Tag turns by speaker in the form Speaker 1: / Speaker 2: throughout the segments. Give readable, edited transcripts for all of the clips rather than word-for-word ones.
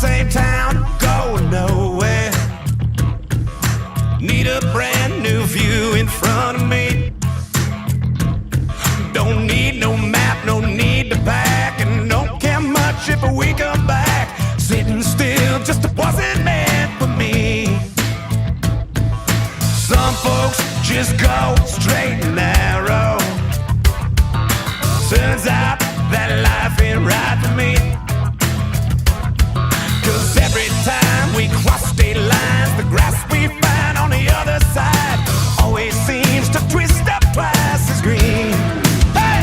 Speaker 1: same town, going nowhere. Need a brand new view in front of me. Don't need no map, no need to pack, and don't care much if we come back. Sitting still just wasn't meant for me. Some folks just go straight and narrow. Turns out that life ain't right for me. 'Cause every time we cross state lines, the grass we find on the other side always seems to twist up twice as green. Hey!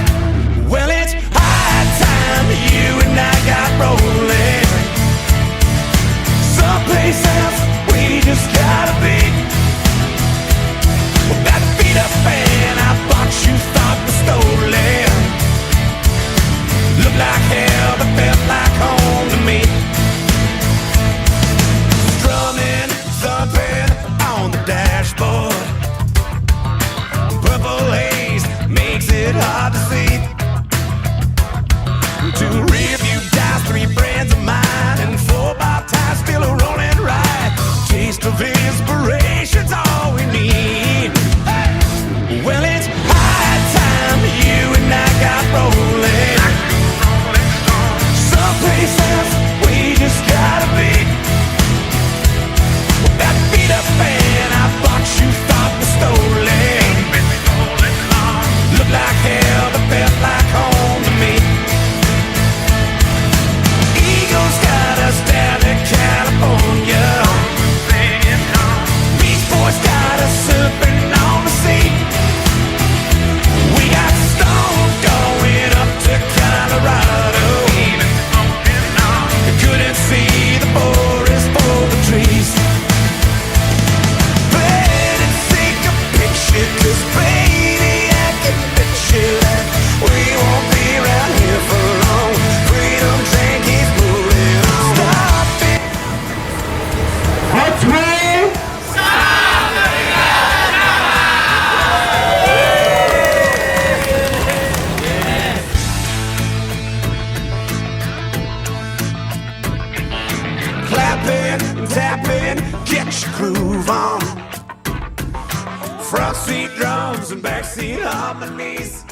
Speaker 1: Well, it's high time you and I got rolling. Someplace else we just gotta be. Well, that beat up band I bought you thought was stolen. Looked like hell but felt like home to me. Strumming something on the dashboard. Purple haze makes it hard to see. Two rearview guys, 3 friends of mine, and 4 bob ties still a rolling right. Taste of inspiration's all we need. Hey! Well, it's high time you and I got rolling. Someplace else we just gotta be. Well, that beat up band I bought you thought was stolen. Looked like hell but felt like home to me. Eagles got us down to California. Beach Boys got us surfing on the sea. We got Stone going up to Colorado. Couldn't see the forest for the trees. Better take a picture, 'cause baby I can bet you that we won't be around here for long. Freedom train keeps moving on. Stop it.
Speaker 2: Uzhie,
Speaker 1: Clapping, tapping, get your groove on. Front seat drums and back seat harmonies.